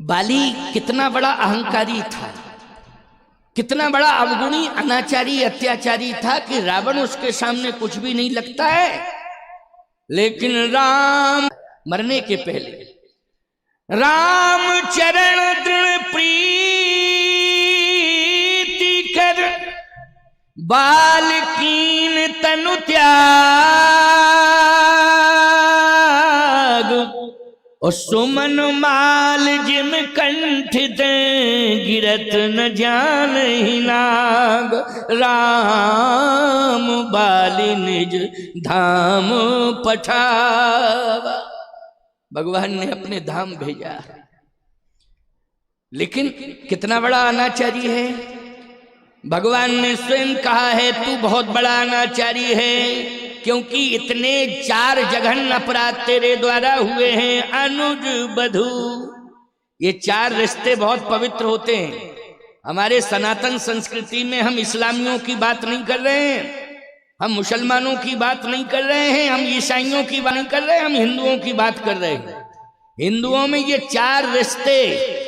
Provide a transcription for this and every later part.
बाली कितना बड़ा अहंकारी था, कितना बड़ा अवगुणी अनाचारी अत्याचारी था कि रावण उसके सामने कुछ भी नहीं लगता है। लेकिन राम मरने के पहले राम चरण दृढ़ प्रीति कर बाल कीन तनु त्याग और सुमन माल जिम कंठ दे गिरत न जान ही नाग। राम बाली निज धाम पठावा, भगवान ने अपने धाम भेजा। लेकिन कितना बड़ा अनाचारी है। भगवान ने स्वयं कहा है तू बहुत बड़ा अनाचारी है, क्योंकि इतने 4 जघन्य अपराध तेरे द्वारा हुए हैं। अनुज बधू, ये 4 रिश्ते बहुत पवित्र होते हैं। हमारे सनातन संस्कृति में हम इस्लामियों की बात नहीं कर रहे हैं, हम मुसलमानों की बात नहीं कर रहे हैं, हम ईसाइयों की बात नहीं कर रहे हैं, हम हिंदुओं की बात कर रहे हैं। हिंदुओं में ये 4 रिश्ते,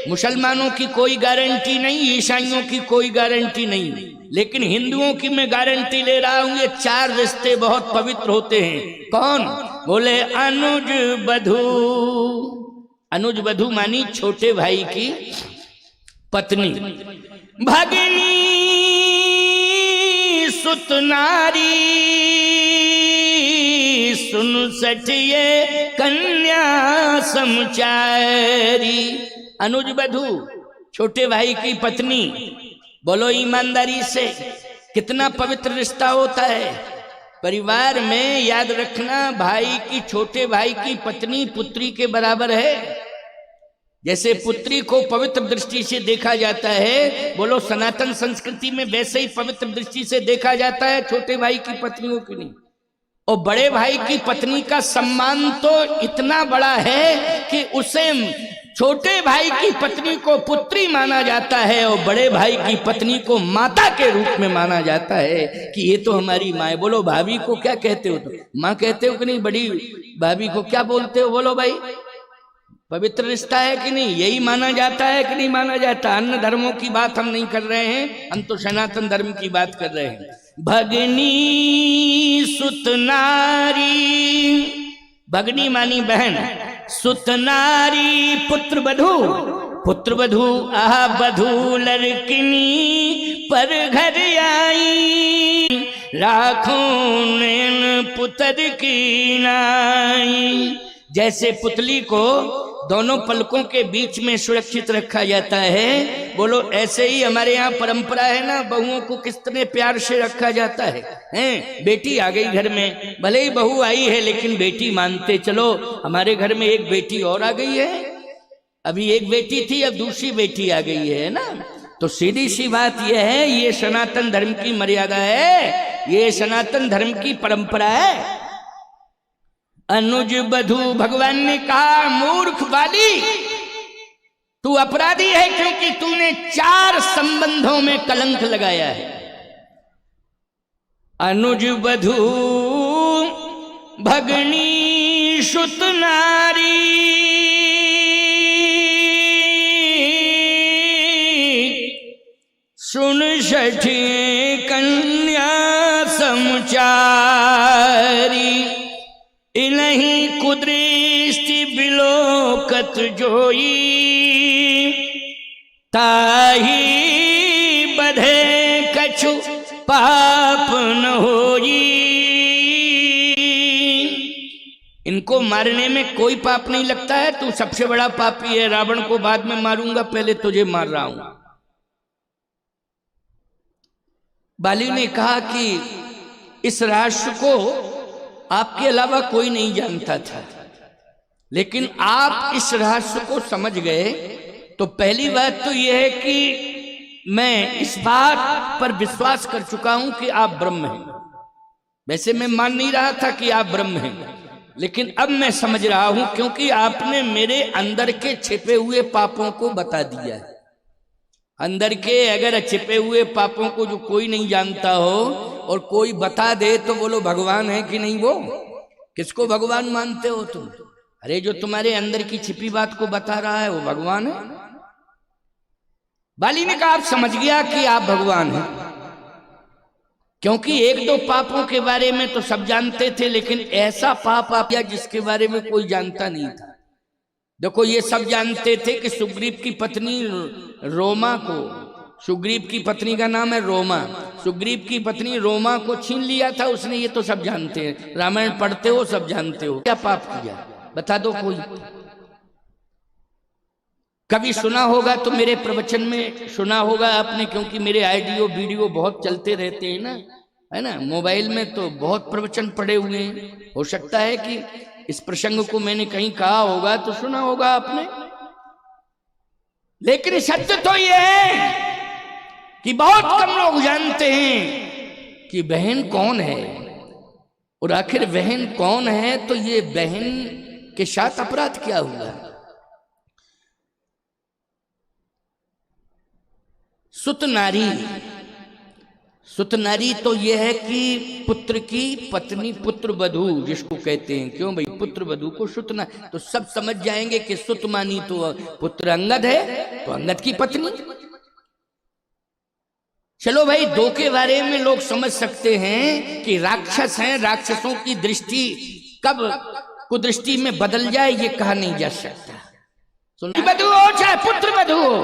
मुसलमानों की कोई गारंटी नहीं, ईसाइयों की कोई गारंटी नहीं, लेकिन हिंदुओं की मैं गारंटी ले रहा हूं। ये 4 रिश्ते बहुत पवित्र होते हैं। कौन? बोले अनुज बधू। अनुज बधू मानी छोटे भाई की पत्नी। भगिनी सुत नारी सुन सठिए कन्या समचारी। अनुज बधू छोटे भाई की पत्नी। बोलो ईमानदारी से, कितना पवित्र रिश्ता होता है। परिवार में याद रखना, भाई की छोटे भाई की पत्नी पुत्री के बराबर है। जैसे पुत्री को पवित्र दृष्टि से देखा जाता है, बोलो सनातन संस्कृति में वैसे ही पवित्र दृष्टि से देखा जाता है छोटे भाई की पत्नियों की नहीं। और बड़े भाई की पत्नी का सम्मान तो इतना बड़ा है कि उसे छोटे भाई की पत्नी को पुत्री माना जाता है और बड़े भाई की पत्नी को माता के रूप में माना जाता है कि ये तो हमारी माँ है। बोलो भाभी को क्या कहते हो? तो माँ कहते हो कि नहीं? बड़ी भाभी को क्या बोलते हो? बोलो भाई, पवित्र रिश्ता है कि नहीं? यही माना जाता है कि नहीं माना जाता? अन्य धर्मों की बात हम नहीं कर रहे हैं, हम तो सनातन धर्म की बात कर रहे हैं। भगनी सुत नारी, भगनी मानी बहन, सुत नारी पुत्र बधू, पुत्र बधू आह बधू लड़किनी पर घर आई, राखों नैन पुत्र की नाई। जैसे पुतली को दोनों पलकों के बीच में सुरक्षित रखा जाता है, बोलो ऐसे ही हमारे यहाँ परंपरा है ना, बहुओं को किस तरह प्यार से रखा जाता है। बेटी आ गई घर में, भले ही बहू आई है लेकिन बेटी मानते चलो। हमारे घर में एक बेटी और आ गई है, अभी एक बेटी थी, अब दूसरी बेटी आ गई है ना। तो सीधी सी बात यह है, ये सनातन धर्म की मर्यादा है, ये सनातन धर्म की परंपरा है। अनुज बधू, भगवान ने कहा मूर्ख बाली, तू अपराधी है क्योंकि तूने 4 संबंधों में कलंक लगाया है। अनुज बधू भगनी सुत नारी, सुन सठी कन्या समचारी, इन्हीं कुदृष्टि बिलोकत जोई, ताही बधे कछु पाप न होई। इनको मारने में कोई पाप नहीं लगता है, तू सबसे बड़ा पापी है। रावण को बाद में मारूंगा, पहले तुझे मार रहा हूं। बाली ने कहा कि इस रहस्य को आपके अलावा कोई नहीं जानता था, लेकिन आप इस रहस्य को समझ गए। तो पहली बात तो यह है कि मैं इस बात पर विश्वास कर चुका हूं कि आप ब्रह्म हैं। वैसे मैं मान नहीं रहा था कि आप ब्रह्म हैं, लेकिन अब मैं समझ रहा हूं, क्योंकि आपने मेरे अंदर के छिपे हुए पापों को बता दिया है। अंदर के अगर छिपे हुए पापों को जो कोई नहीं जानता हो और कोई बता दे तो बोलो भगवान है कि नहीं? वो किसको भगवान मानते हो तुम? अरे जो तुम्हारे अंदर की छिपी बात को बता रहा है वो भगवान है। बाली ने कहा आप समझ गया कि आप भगवान हैं, क्योंकि एक दो पापों के बारे में तो सब जानते थे, लेकिन ऐसा पाप आप किया जिसके बारे में कोई जानता नहीं था। देखो ये सब जानते थे कि सुग्रीव की पत्नी रोमा को, सुग्रीव की पत्नी का नाम है रोमा, सुग्रीव की पत्नी रोमा को छीन लिया था उसने, ये तो सब जानते हैं, रामायण पढ़ते हो सब जानते हो। क्या पाप किया बता दो कोई। कभी सुना होगा तो मेरे प्रवचन में सुना होगा आपने, क्योंकि मेरे ऑडियो वीडियो बहुत चलते रहते हैं ना, है ना, मोबाइल में तो बहुत प्रवचन पड़े हुए हैं। हो सकता है कि इस प्रसंग को मैंने कहीं कहा होगा तो सुना होगा आपने, लेकिन सत्य तो यह है कि बहुत कम लोग जानते हैं कि बहन कौन है, और आखिर बहन कौन है तो ये बहन के साथ अपराध क्या हुआ। सुत नारी, सुत नारी तो यह है कि पुत्र की पत्नी, पुत्र वधू जिसको कहते हैं। क्यों भाई, पुत्र वधू को सुत ना, तो सब समझ जाएंगे कि सुत मानी तो पुत्र अंगद है, तो अंगद की पत्नी। चलो भाई, दो के बारे में लोग समझ सकते हैं कि राक्षस हैं, राक्षसों की दृष्टि कब कुदृष्टि में बदल जाए ये कहा नहीं जा सकता। सुन, वधू हो चाहे पुत्र वधू हो,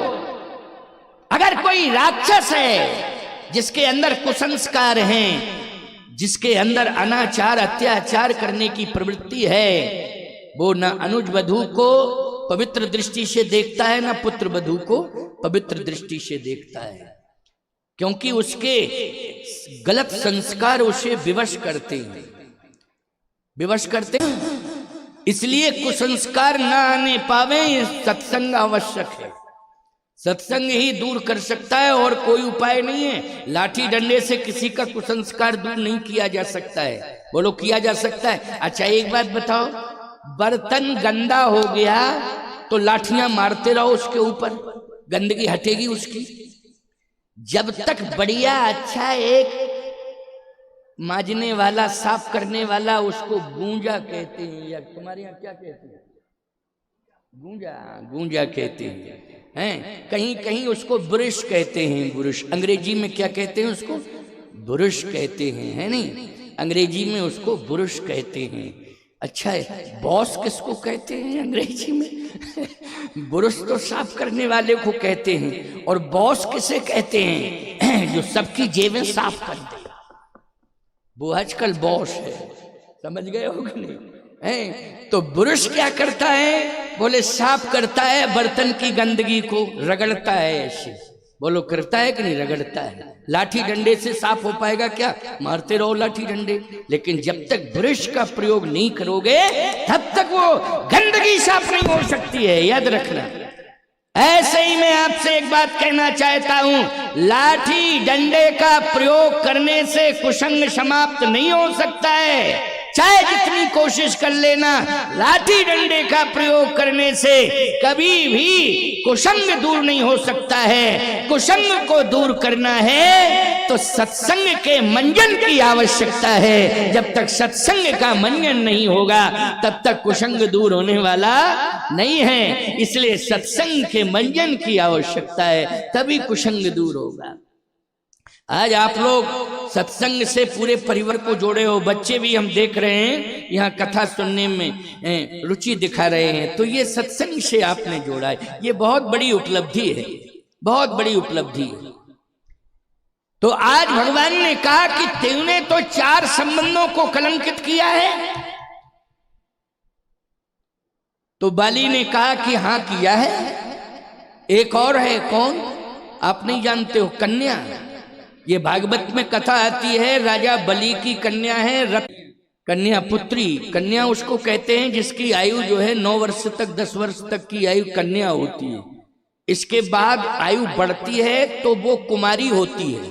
अगर कोई राक्षस है जिसके अंदर कुसंस्कार हैं, जिसके अंदर अनाचार अत्याचार करने की प्रवृत्ति है, वो न अनुज वधू को पवित्र दृष्टि से देखता है, न पुत्र वधू को पवित्र दृष्टि से देखता है, क्योंकि उसके गलत संस्कार उसे विवश करते हैं, विवश करते हैं। इसलिए कुसंस्कार न आने पावे, सत्संग आवश्यक है। सत्संग ही दूर कर सकता है और कोई उपाय नहीं है। लाठी डंडे से किसी का कुसंस्कार दूर नहीं किया जा सकता है। बोलो किया जा सकता है? अच्छा एक बात बताओ, बर्तन गंदा हो गया तो लाठियां मारते रहो उसके ऊपर, गंदगी हटेगी उसकी? जब तक बढ़िया अच्छा एक माजने वाला, साफ करने वाला, उसको गूंजा कहते हैं, या तुम्हारे यहाँ क्या कहते हैं? गूंजा, गूंजा कहते हैं। कहीं कहीं उसको ब्रश कहते हैं, ब्रश। अंग्रेजी में क्या कहते हैं उसको? ब्रश कहते हैं, है नहीं? अंग्रेजी में उसको ब्रश कहते हैं। अच्छा है, बॉस किसको कहते हैं अंग्रेजी में? ब्रश तो साफ करने वाले को कहते हैं, और बॉस किसे कहते हैं? जो सबकी जेबें साफ कर दे, वो आजकल बॉस है। समझ गए हो कि नहीं? तो ब्रश क्या करता है? बोले साफ करता है बर्तन की गंदगी को, रगड़ता है ऐसे। बोलो करता है कि नहीं? रगड़ता है। लाठी डंडे से साफ हो पाएगा क्या? मारते रहो लाठी डंडे, लेकिन जब तक ब्रश का प्रयोग नहीं करोगे तब तक वो गंदगी साफ नहीं हो सकती है, याद रखना। ऐसे ही मैं आपसे एक बात कहना चाहता हूं, लाठी डंडे का प्रयोग करने से कुसंग समाप्त नहीं हो सकता है। चाहे जितनी कोशिश कर लेना, लाठी डंडे का प्रयोग करने से कभी भी कुसंग दूर नहीं हो सकता है। कुसंग को दूर करना है तो सत्संग के मंजन की आवश्यकता है। जब तक सत्संग का मंजन नहीं होगा तब तक कुसंग दूर होने वाला नहीं है। इसलिए सत्संग के मंजन की आवश्यकता है, तभी कुसंग दूर होगा। आज आप लोग सत्संग से पूरे परिवार को जोड़े हो, बच्चे भी हम देख रहे हैं यहाँ कथा सुनने में रुचि दिखा रहे हैं, तो ये सत्संग से आपने जोड़ा है। ये बहुत बड़ी उपलब्धि है, बहुत बड़ी उपलब्धि है। तो आज भगवान ने कहा कि तूने तो 4 संबंधों को कलंकित किया है। तो बाली ने कहा कि हाँ किया है। एक और है, कौन? आप नहीं जानते हो? कन्या। ये भागवत में कथा आती है, राजा बलि की कन्या है रथ, कन्या पुत्री। कन्या उसको कहते हैं जिसकी आयु जो है 9 वर्ष तक, 10 वर्ष तक की आयु कन्या होती है। इसके बाद आयु बढ़ती है तो वो कुमारी होती है,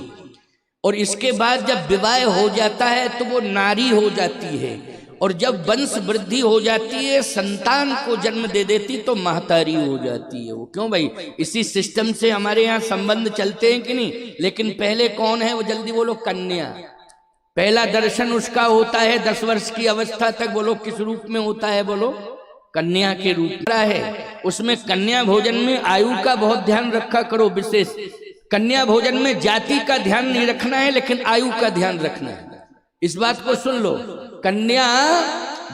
और इसके बाद जब विवाह हो जाता है तो वो नारी हो जाती है, और जब वंश वृद्धि हो जाती है, संतान को जन्म दे देती तो महतारी हो जाती है वो। क्यों भाई? इसी सिस्टम से हमारे यहाँ संबंध चलते हैं कि नहीं? लेकिन पहले कौन है वो? जल्दी बोलो। कन्या। पहला दर्शन उसका होता है 10 वर्ष की अवस्था तक। बोलो किस रूप में होता है? बोलो कन्या के रूप है। उसमें कन्या भोजन में आयु का बहुत ध्यान रखा करो विशेष। कन्या भोजन में जाति का ध्यान नहीं रखना है, लेकिन आयु का ध्यान रखना है। इस बात को सुन लो, कन्या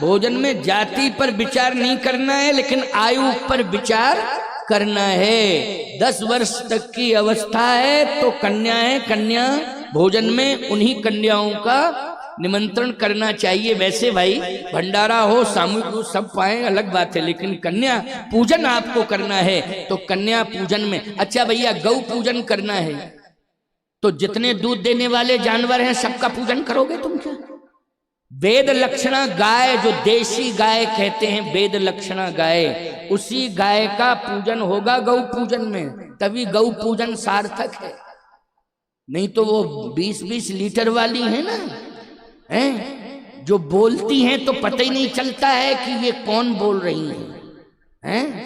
भोजन में जाति पर विचार नहीं करना है, लेकिन आयु पर विचार करना है। 10 वर्ष तक की अवस्था है तो कन्या है, कन्या भोजन में उन्हीं कन्याओं का निमंत्रण करना चाहिए। वैसे भाई भंडारा हो, सामूहिक हो, सब पाए अलग बात है, लेकिन कन्या पूजन आपको करना है तो कन्या पूजन में। अच्छा भैया, गौ पूजन करना है तो जितने दूध देने वाले जानवर हैं सबका पूजन करोगे तुम क्या? वेद लक्षणा गाय, जो देशी गाय कहते हैं, वेद लक्षणा गाय, उसी गाय का पूजन होगा गौ पूजन में, तभी गौ पूजन सार्थक है। नहीं तो वो 20-20 लीटर वाली है ना, हैं, जो बोलती हैं तो पता ही नहीं चलता है कि ये कौन बोल रही हैं,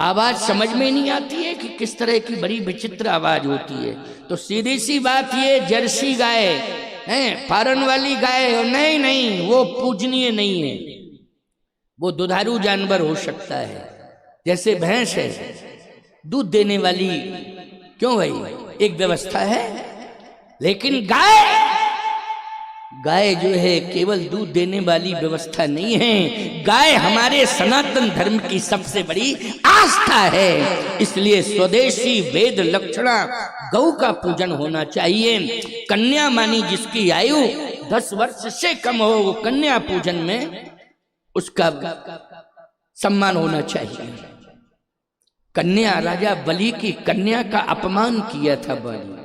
आवाज समझ में नहीं आती है कि किस तरह की बड़ी विचित्र आवाज होती है। तो सीधी सी बात, ये जर्सी गाय हैं, फारन वाली गाय, नहीं नहीं, वो पूजनीय नहीं है, वो दुधारू जानवर हो सकता है। जैसे भैंस है दूध देने वाली, क्यों भाई, एक व्यवस्था है। लेकिन गाय जो है केवल दूध देने वाली व्यवस्था नहीं है, गाय हमारे सनातन धर्म की सबसे बड़ी आस्था है। इसलिए स्वदेशी वेद लक्षणा गौ का पूजन होना चाहिए। कन्या मानी जिसकी आयु 10 वर्ष से कम हो, वो कन्या पूजन में उसका सम्मान होना चाहिए। कन्या, राजा बलि की कन्या का अपमान किया था बाली,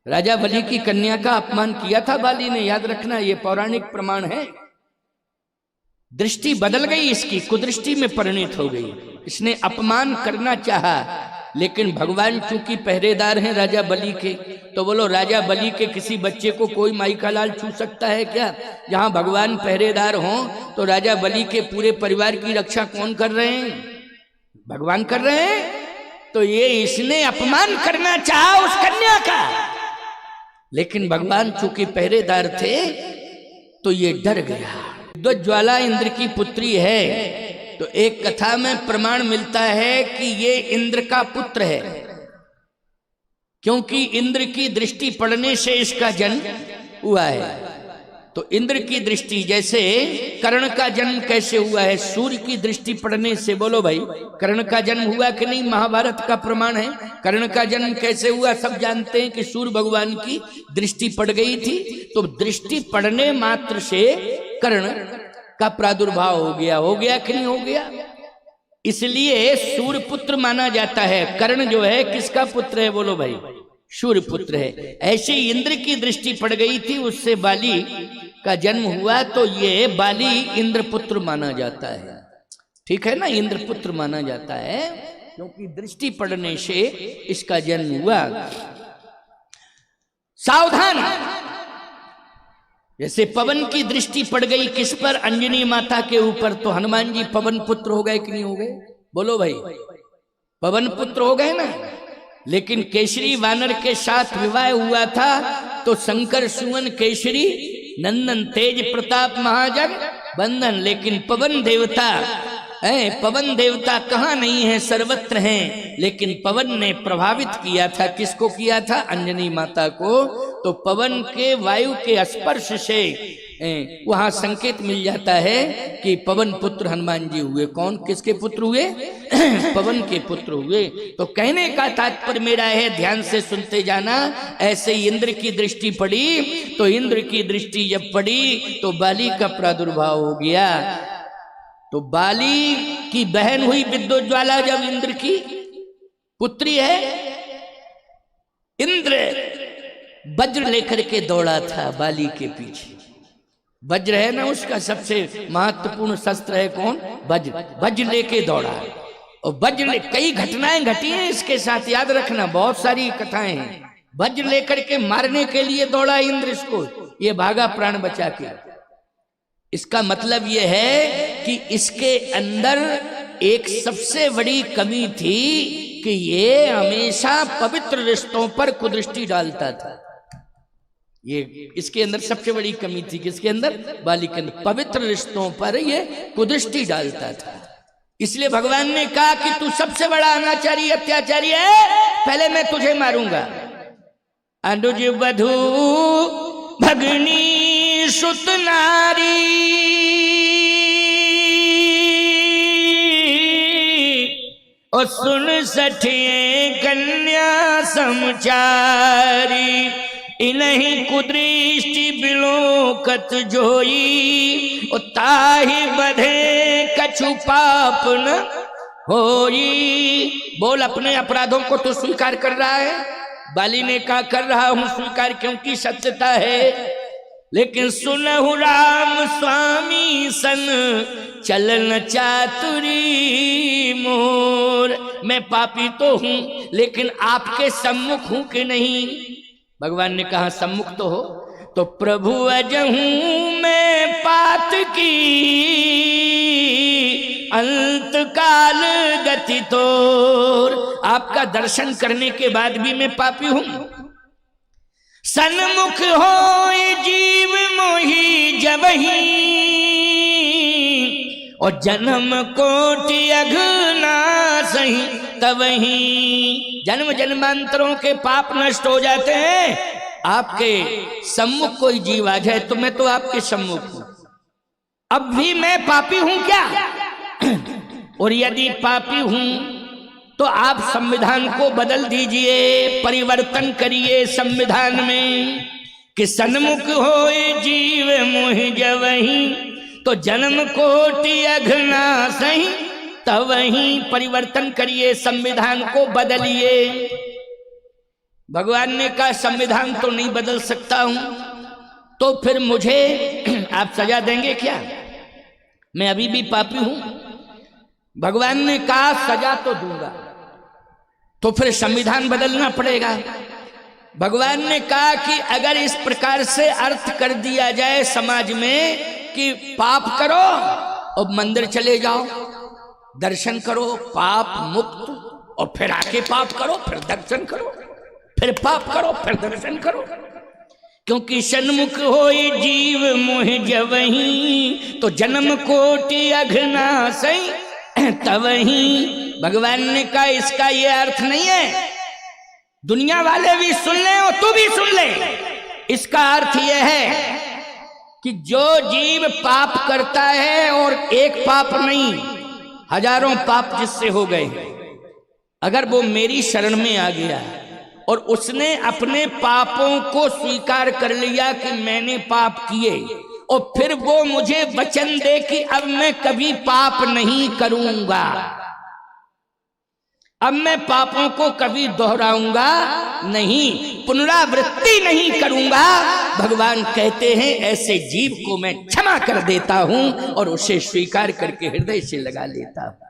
राजा बलि की कन्या का अपमान किया था बाली ने, याद रखना, ये पौराणिक प्रमाण है। दृष्टि बदल गई, इसकी कुदृष्टि में परिणित हो गई, इसने अपमान करना चाहा। लेकिन भगवान चूंकि पहरेदार हैं राजा बलि के, तो बोलो राजा बलि के किसी बच्चे को कोई माई का लाल छू सकता है क्या? जहां भगवान पहरेदार हों तो राजा बलि के पूरे परिवार की रक्षा कौन कर रहे हैं? भगवान कर रहे हैं। तो ये इसने अपमान करना चाहा उस कन्या का, लेकिन भगवान चूंकि पहरेदार थे तो ये डर गया। विद्युज्ज्वाला इंद्र की पुत्री है, तो एक कथा में प्रमाण मिलता है कि ये इंद्र का पुत्र है, क्योंकि इंद्र की दृष्टि पड़ने से इसका जन्म हुआ है। तो इंद्र की दृष्टि, जैसे कर्ण का जन्म कैसे हुआ है? सूर्य की दृष्टि पड़ने से। बोलो भाई, कर्ण का जन्म हुआ कि नहीं? महाभारत का प्रमाण है। कर्ण का जन्म कैसे हुआ? सब जानते हैं कि सूर्य भगवान की दृष्टि पड़ गई थी, तो दृष्टि पड़ने मात्र से कर्ण का प्रादुर्भाव हो गया कि नहीं हो गया? इसलिए सूर्य पुत्र माना जाता है। कर्ण जो है किसका पुत्र है? बोलो भाई, सूर्य पुत्र है। ऐसे इंद्र की दृष्टि पड़ गई थी, उससे बाली का जन्म हुआ, तो ये बाली इंद्र पुत्र माना जाता है। ठीक है ना, इंद्र पुत्र माना जाता है क्योंकि दृष्टि पड़ने से इसका जन्म हुआ। सावधान, जैसे पवन की दृष्टि पड़ गई किस पर? अंजनी माता के ऊपर, तो हनुमान जी पवन पुत्र हो गए कि नहीं हो गए? बोलो भाई, पवन पुत्र हो गए ना। लेकिन केसरी वानर के साथ विवाह हुआ था, तो शंकर सुवन केसरी नंदन तेज प्रताप महाजग बंधन। लेकिन पवन देवता पवन देवता कहाँ नहीं है, सर्वत्र हैं। लेकिन पवन ने प्रभावित किया था, किसको किया था? अंजनी माता को। तो पवन के वायु के स्पर्श से वहां संकेत मिल जाता है कि पवन पुत्र हनुमान जी हुए। कौन, किसके पुत्र हुए? पवन के पुत्र हुए। तो कहने का तात्पर्य मेरा है, ध्यान से सुनते जाना। ऐसे इंद्र की दृष्टि पड़ी, तो इंद्र की दृष्टि जब पड़ी तो बाली का प्रादुर्भाव हो गया। तो बाली की बहन हुई विद्युज्ज्वाला, जब इंद्र की पुत्री है। इंद्र वज्र लेकर के दौड़ा था बाली के पीछे। वज्र है ना उसका सबसे महत्वपूर्ण शस्त्र है, कौन? वज्र। वज्र लेके दौड़ा, और वज्र कई घटनाएं घटी हैं इसके साथ, याद रखना, बहुत सारी कथाएं हैं। वज्र लेकर के मारने के लिए दौड़ा इंद्र इसको, ये भागा प्राण बचा के। इसका मतलब यह है कि इसके अंदर एक सबसे बड़ी कमी थी कि ये हमेशा पवित्र रिश्तों पर कुदृष्टि डालता था। ये इसके अंदर सबसे बड़ी कमी थी। किसके अंदर? बाली के अंदर। पवित्र रिश्तों पर ये कुदृष्टि डालता था। इसलिए भगवान ने कहा कि तू सबसे बड़ा अनाचारी अत्याचारी है, पहले मैं तुझे मारूंगा। अनुज वधू भगनी सुत नारी, और सुन सठिए कन्या समचारी, इन्हीं कुदृष्टि बिलोकत जोई, और ताहि बधे कछु पाप न होई। बोल, अपने अपराधों को तो स्वीकार कर रहा है। बाली ने कहा कर रहा हूं स्वीकार, क्योंकि सत्यता है। लेकिन सुनहु राम स्वामी सन चलन चातुरी मोर, मैं पापी तो हूं लेकिन आपके सम्मुख हूं कि नहीं? भगवान ने कहा सम्मुख तो हो। तो प्रभु अजहूं मैं पात की, अंत काल गति तोर, आपका दर्शन करने के बाद भी मैं पापी हूं। सन्मुख होए जीव मोहि जबहि, और जन्म कोटि अघनासहि तबहि। जन्म जन्मांतरों के पाप नष्ट हो जाते हैं। आपके सम्मुख कोई जीव आ जाए तो मैं तो आपके सम्मुख हूं। अब भी मैं पापी हूं क्या? और यदि पापी हूं तो आप संविधान को बदल दीजिए, परिवर्तन करिए संविधान में कि सन्मुख होए जीव मोहि जबहि, तो जन्म कोटि अघनासहि तबहि। परिवर्तन करिए, संविधान को बदलिए। भगवान ने कहा संविधान तो नहीं बदल सकता हूं, तो फिर मुझे आप सजा देंगे क्या? मैं अभी भी पापी हूं। भगवान ने कहा सजा तो दूंगा, तो फिर संविधान बदलना पड़ेगा। भगवान ने कहा कि अगर इस प्रकार से अर्थ कर दिया जाए समाज में कि पाप करो और मंदिर चले जाओ, दर्शन करो, पाप मुक्त, और फिर आके पाप करो, फिर दर्शन करो, फिर पाप करो, फिर दर्शन करो, क्योंकि सन्मुख होए जीव मोहि जबहि, तो जन्म कोटि अघनासहि तबहि। भगवान ने कहा इसका ये अर्थ नहीं है, दुनिया वाले भी सुन ले और तू भी सुन ले। इसका अर्थ यह है कि जो जीव पाप करता है, और एक पाप नहीं हजारों पाप जिससे हो गए, अगर वो मेरी शरण में आ गया और उसने अपने पापों को स्वीकार कर लिया कि मैंने पाप किए, और फिर वो मुझे वचन दे कि अब मैं कभी पाप नहीं करूंगा, अब मैं पापों को कभी दोहराऊंगा नहीं, पुनरावृत्ति नहीं करूंगा, भगवान कहते हैं ऐसे जीव को मैं क्षमा कर देता हूं और उसे स्वीकार करके हृदय से लगा लेता हूं।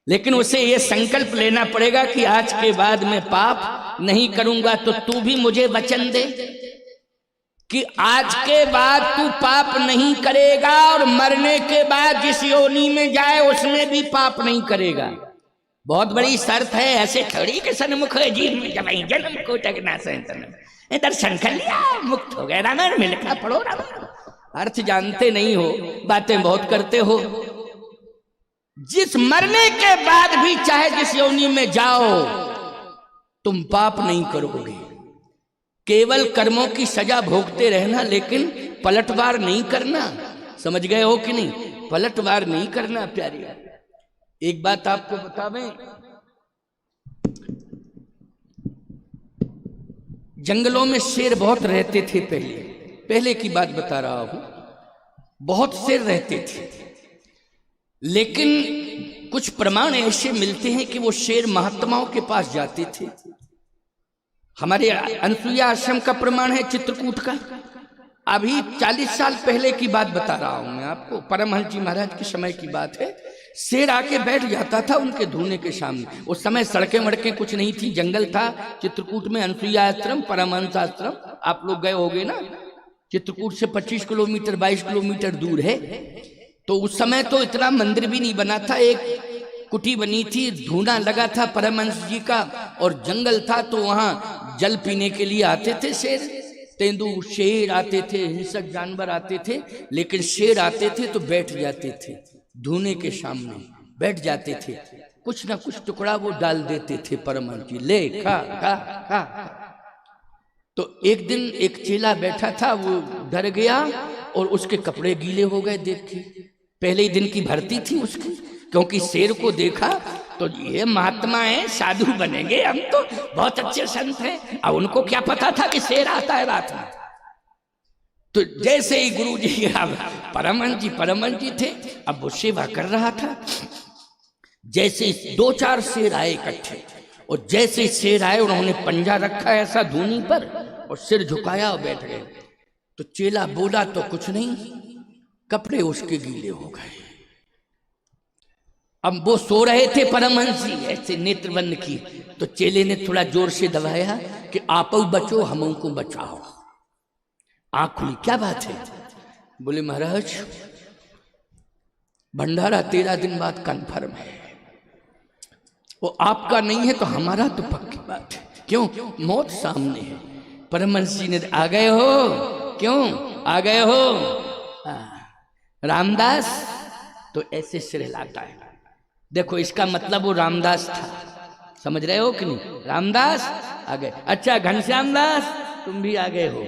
लेकिन उसे यह संकल्प लेना पड़ेगा कि आज के बाद मैं पाप नहीं करूंगा। तो तू भी मुझे वचन दे कि आज के बाद तू पाप नहीं करेगा, और मरने के बाद जिस योनि में जाए उसमें भी पाप नहीं करेगा। बहुत बड़ी शर्त है, ऐसे थोड़ी के सन्मुख है जीव में जब जन्म को टकना दर्शन कर लिया मुक्त हो गए। रामायण में लिखा, पढ़ो रामायण। अर्थ जानते नहीं हो, बातें बहुत करते हो। जिस मरने के बाद भी चाहे जिस योनि में जाओ तुम पाप नहीं करोगे। केवल कर्मों की सजा भोगते रहना, लेकिन पलटवार नहीं करना। समझ गए हो कि नहीं? पलटवार नहीं करना प्यारी। एक बात आपको बतावें, जंगलों में शेर बहुत रहते थे। पहले की बात बता रहा हूं, बहुत शेर रहते थे। लेकिन कुछ प्रमाण ऐसे मिलते हैं कि वो शेर महात्माओं के पास जाते थे। हमारे अनसुईया आश्रम का प्रमाण है चित्रकूट का। अभी 40 साल पहले की बात बता रहा हूं मैं आपको, परमहंस जी महाराज के समय की बात है। शेर आके बैठ जाता था उनके धूने के सामने। उस समय सड़कें वड़कें कुछ नहीं थी, जंगल था। चित्रकूट में अनसुईया आश्रम, परमहंस आश्रम, आप लोग गए होंगे ना। चित्रकूट से 25 किलोमीटर 22 किलोमीटर दूर है। तो उस समय तो इतना मंदिर भी नहीं बना था, एक कुटी बनी थी, धूना लगा था परमहंस जी का, और जंगल था। तो वहां जल पीने के लिए आते थे शेर। तेंदु शेर आते थे, हिंसक जानवर आते थे, लेकिन शेर आते थे तो बैठ जाते थे, धुने के सामने बैठ जाते थे, कुछ ना कुछ टुकड़ा वो डाल देते थे परमहंस जी, ले खा खा खा। तो एक दिन एक चेला बैठा था, वो डर गया और उसके कपड़े गीले हो गए देख के। पहले ही दिन की भर्ती थी उसकी, क्योंकि शेर को देखा तो ये महात्मा है, साधु बनेंगे हम, तो बहुत अच्छे संत हैं। अब उनको क्या पता था कि शेर आता है रात में। तो जैसे ही गुरु जी परमहंस जी थे, अब वो सेवा कर रहा था। जैसे 2-4 शेर आए इकट्ठे, और जैसे शेर आए उन्होंने पंजा रखा ऐसा धूनी पर और सिर झुकाया और बैठ गए। तो चेला बोला तो कुछ नहीं, कपड़े उसके गीले हो गए। अब वो सो रहे थे परमहंस जी, ऐसे नेत्र बंद की, तो चेले ने थोड़ा जोर से दबाया कि आप बचो, हम को बचाओ। आंख खुली, क्या बात है? बोले महाराज भंडारा 13 दिन बाद कन्फर्म है, वो आपका नहीं है तो हमारा तो पक्की बात है। क्यों? मौत सामने है। परमहंस जी ने, आ गए हो? क्यों आ गए हो? रामदास तो ऐसे सिर हिलाता है, देखो इसका मतलब वो रामदास था, समझ रहे हो कि नहीं? रामदास आ गए, अच्छा घनश्याम दास तुम भी आ गए हो,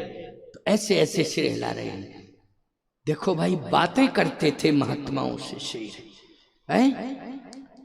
तो ऐसे ऐसे सिर हिला रहे हैं। देखो भाई, बातें करते थे महात्माओं से शेर हैं।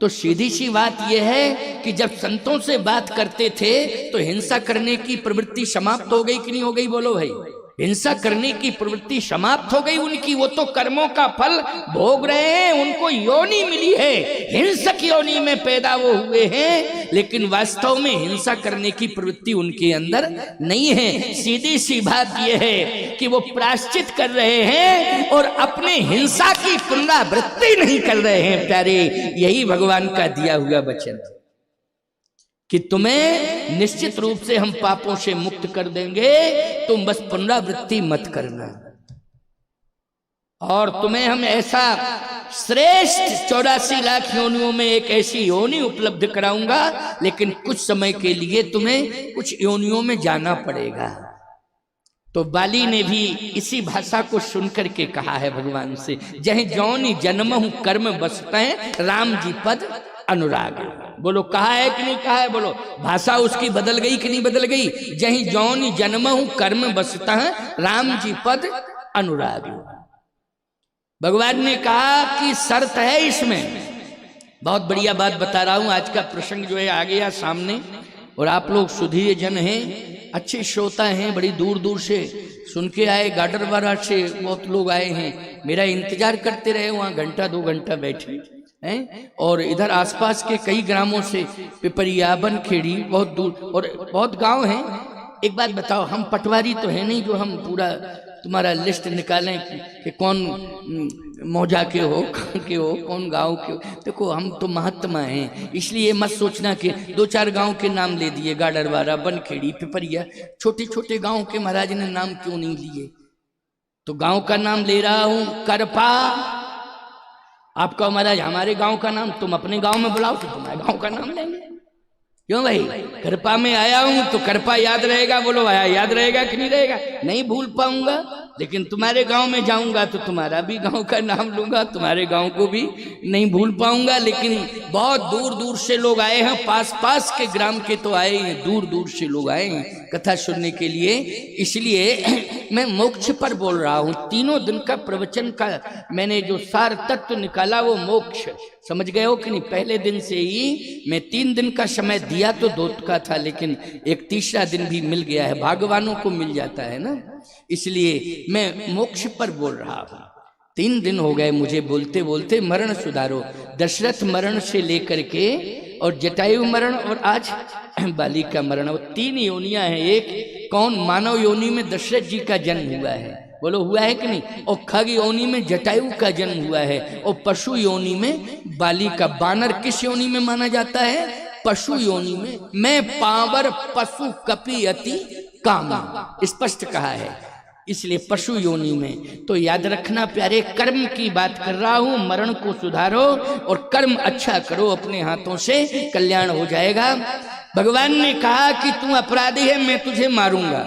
तो सीधी सी बात यह है कि जब संतों से बात करते थे तो हिंसा करने की प्रवृत्ति समाप्त हो गई कि नहीं हो गई? बोलो भाई, हिंसा करने की प्रवृत्ति समाप्त हो गई उनकी। वो तो कर्मों का फल भोग रहे हैं, उनको योनि मिली है, हिंसक योनि में पैदा वो हुए हैं, लेकिन वास्तव में हिंसा करने की प्रवृत्ति उनके अंदर नहीं है। सीधी सी बात यह है कि वो प्रायश्चित कर रहे हैं और अपने हिंसा की पुनरावृत्ति नहीं कर रहे हैं। प्यारे, यही भगवान का दिया हुआ वचन कि तुम्हें निश्चित रूप से हम पापों से मुक्त कर देंगे, तुम बस पुनरावृत्ति मत करना। और तुम्हें हम ऐसा श्रेष्ठ 84 लाख योनियों में एक ऐसी योनि उपलब्ध कराऊंगा, लेकिन कुछ समय के लिए तुम्हें कुछ योनियों में जाना पड़ेगा। तो बाली ने भी इसी भाषा को सुनकर के कहा है भगवान से, जहीं जौनी जन्महु कर्म बसते राम जी पद अनुराग। बोलो कहा है कि नहीं कहा है? बोलो, भाषा उसकी बदल गई कि नहीं बदल गई? जहीं जौनी जन्महु कर्म बसता है राम जी पद अनुराग। भगवान ने कहा कि शर्त है इसमें। बहुत बढ़िया बात बता रहा हूं, आज का प्रसंग जो है आ गया सामने, और आप लोग सुधीर जन हैं, अच्छे श्रोता हैं, बड़ी दूर दूर से सुन के आए, गाडरवाड़ा से बहुत लोग आए हैं, मेरा इंतजार करते रहे, वहाँ 1-2 घंटा बैठे हैं। और इधर आसपास के कई ग्रामों से, पिपरिया, बनखेड़ी, बहुत दूर और बहुत गांव हैं। एक बात बताओ, हम पटवारी तो है नहीं जो हम पूरा तुम्हारा लिस्ट निकालें कि कौन मौजा के हो, कहाँ के हो, कौन गांव के हो। देखो हम तो महात्मा हैं, इसलिए मत सोचना कि 2-4 गांव के नाम ले दिए, गाडरवाड़ा, बनखेड़ी, पिपरिया, छोटे छोटे गांव के महाराज ने नाम क्यों नहीं लिए? तो गांव का नाम ले रहा हूं, करपा। आपका महाराज हमारे गांव का नाम, तुम अपने गांव में बुलाओ तो तुम्हारे गांव का नाम लेंगे। क्यों भाई? करपा में आया हूं तो करपा याद रहेगा। बोलो आया याद रहेगा कि नहीं रहेगा? नहीं भूल पाऊंगा, लेकिन तुम्हारे गांव में जाऊंगा तो तुम्हारा भी गांव का नाम लूंगा, तुम्हारे गांव को भी नहीं भूल पाऊंगा। लेकिन बहुत दूर दूर से लोग आए हैं, पास पास के ग्राम के तो आए हैं, दूर दूर से लोग आए हैं कथा सुनने के लिए। इसलिए मैं मोक्ष पर बोल रहा हूं। 3 दिन का प्रवचन का मैंने जो सार तत्व निकाला वो मोक्ष, समझ गए हो कि नहीं? पहले दिन से ही मैं 3 दिन का समय दिया तो 2 का था, लेकिन एक तीसरा दिन भी मिल गया है, भगवानों को मिल जाता है ना, इसलिए मैं मोक्ष पर बोल रहा हूं। 3 दिन हो गए मुझे बोलते बोलते। मरण सुधारो, दशरथ मरण से लेकर के और जटायु मरण और आज बाली का मरण, वो 3 योनियां हैं। एक कौन? मानव योनि में दशरथ जी का जन्म हुआ है, बोलो हुआ है कि नहीं? और खग योनि में जटायु का जन्म हुआ है, और पशु योनि में बाली का। बानर किस योनि में माना जाता है? पशु योनि में। मैं पावर पशु कपि अति काम, स्पष्ट कहा है, इसलिए पशु योनि में। तो याद रखना प्यारे, कर्म की बात कर रहा हूं। मरण को सुधारो और कर्म अच्छा करो, अपने हाथों से कल्याण हो जाएगा। भगवान ने कहा कि तू अपराधी है, मैं तुझे मारूंगा।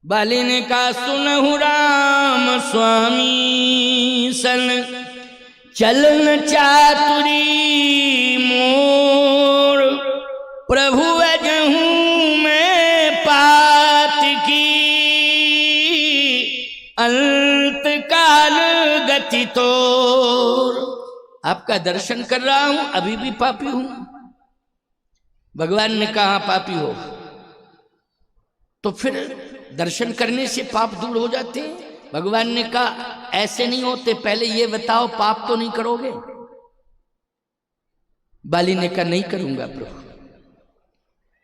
बाली ने कहा सुनहु राम स्वामी सन चलन चातुरी मोर, प्रभु अजहू मैं पात की अंत काल गति तोर। आपका दर्शन कर रहा हूं, अभी भी पापी हूं। भगवान ने कहा पापी हो तो फिर दर्शन करने से पाप दूर हो जाते हैं। भगवान ने कहा ऐसे नहीं होते, पहले ये बताओ पाप तो नहीं करोगे। बाली ने कहा नहीं करूंगा प्रभु।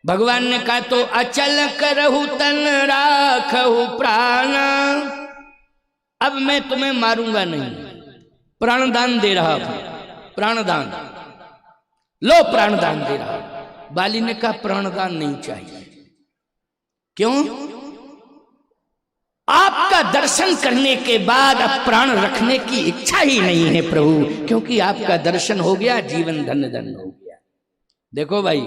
भगवान ने कहा तो अचल करहु तन राखहु प्राण, अब मैं तुम्हें मारूंगा नहीं, प्राणदान दे रहा हूं, प्राणदान लो, प्राणदान दे रहा हूं। बाली ने कहा प्राणदान नहीं चाहिए। क्यों? आपका दर्शन करने के बाद अब प्राण रखने की इच्छा ही नहीं है प्रभु, क्योंकि आपका दर्शन हो गया, जीवन धन्य धन्य हो गया। देखो भाई,